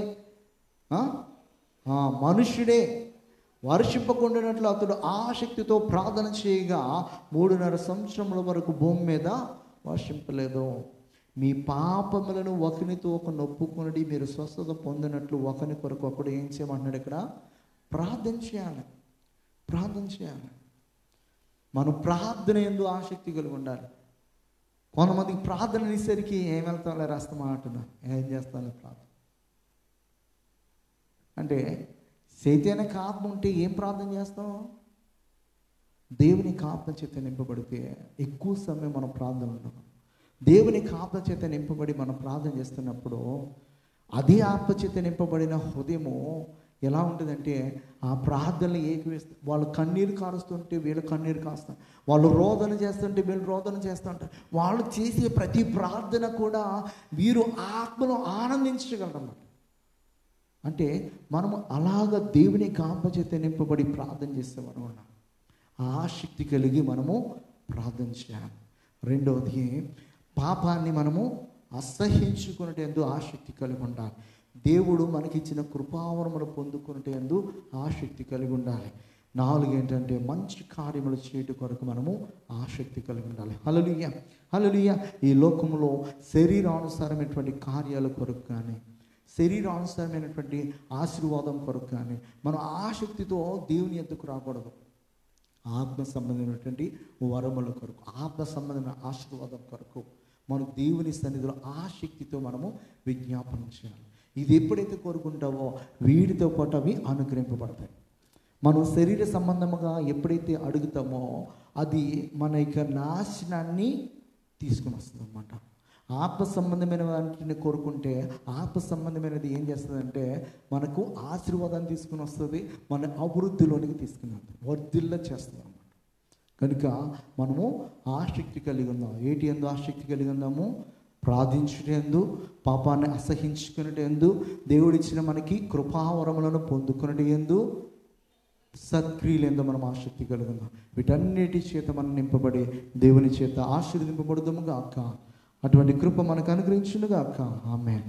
మనుష్యుడే వర్షింపకుండానట్లు అతడు ఆసక్తితో ప్రార్థన చేయగా 3.5 సంవత్సరముల వరకు భూమి మీద వర్షింపలేదు. మీ పాపములను ఒకరితో ఒకరిని ఒప్పుకొనిడి మీరు స్వస్థత పొందినట్లు ఒకరి కొరకు ఒకడు ఏం చేయమంటున్నాడు ఇక్కడ, ప్రార్థన చేయాలి. ప్రార్థన చేయాలి. మనం ప్రార్థన యందు ఆసక్తి కలిగి ఉండాలి. కొంతమందికి ప్రార్థన అనేసరికి ఏం వెళ్తాంలే రాస్తామా అంటున్నా, ఏం చేస్తానులే ప్రార్థన అంటే, చైతన్యక ఆత్మ ఉంటే ఏం ప్రార్థన చేస్తాం? దేవునికి ఆత్మ చేత నింపబడితే ఎక్కువ సమయం మనం ప్రార్థన ఉన్నాం. దేవునికి ఆత్మ చేత నింపబడి మనం ప్రార్థన చేస్తున్నప్పుడు అదే ఆత్మ చేత నింపబడిన హృదయము ఎలా ఉంటుందంటే ఆ ప్రార్థనలు ఏకవేస్తారు. వాళ్ళు కన్నీరు కారుస్తుంటే వీళ్ళు కన్నీరు కాస్తారు, వాళ్ళు రోదన చేస్తుంటే వీళ్ళు రోదన చేస్తుంటారు. వాళ్ళు చేసే ప్రతి ప్రార్థన కూడా వీరు ఆత్మలో ఆనందించగలరన్నమాట. అంటే మనము అలాగ దేవుని ఆత్మ చేత నింపబడి ప్రార్థన చేసేవారు ఉన్నాం. ఆసక్తి కలిగి మనము ప్రార్థన చేయాలి. రెండవది, పాపాన్ని మనము అసహ్యించుకునేటందు ఆసక్తి కలిగి ఉండాలి. దేవుడు మనకిచ్చిన కృపావరములు పొందుకునేటందు ఆసక్తి కలిగి ఉండాలి. 4 ఏంటంటే మంచి కార్యములు చేయటం కొరకు మనము ఆసక్తి కలిగి ఉండాలి. హల్లెలూయా, హల్లెలూయా. ఈ లోకంలో శరీరానుసారమైనటువంటి కార్యాల కొరకు కానీ శరీరానుసారమైనటువంటి ఆశీర్వాదం కొరకు కానీ మనం ఆసక్తితో దేవుని ఎద్దుకు రాకూడదు. ఆత్మ సంబంధమైనటువంటి వరముల కొరకు, ఆత్మ సంబంధమైన ఆశీర్వాదం కొరకు మనం దేవుని సన్నిధిలో ఆసక్తితో మనము విజ్ఞాపన చేయాలి. ఇది ఎప్పుడైతే కోరుకుంటావో వీటితో పాటు అవి అనుగ్రహింపబడతాయి. మనం శరీర సంబంధముగా ఎప్పుడైతే అడుగుతామో అది మన యొక్క నాశనాన్ని తీసుకుని వస్తుంది అన్నమాట. ఆత్మ సంబంధమైన వాటిని కోరుకుంటే ఆత్మ సంబంధమైనది ఏం చేస్తుందంటే మనకు ఆశీర్వాదాన్ని తీసుకుని వస్తుంది, మన అభివృద్ధిలోనికి తీసుకుని వస్తుంది, వర్ధిల్ల చేస్తుంది అన్నమాట. కనుక మనము ఆసక్తి కలిగి ఉందాం. ఏటి ఎందు ఆసక్తి కలిగి ఉందాము? ప్రార్థించుటందు, పాపాన్ని అసహించుకునేటందు, దేవుడిచ్చిన మనకి కృపావరములను పొందుకునేటందు, సత్క్రియలందు మనం ఆసక్తి కలిగి ఉందాం. వీటన్నిటి చేత మనం నింపబడి దేవుని చేత ఆశీర్వదింపబడుదాము గాక. అటువంటి కృప మనకు అనుగ్రహించునుగాక. ఆమేన్.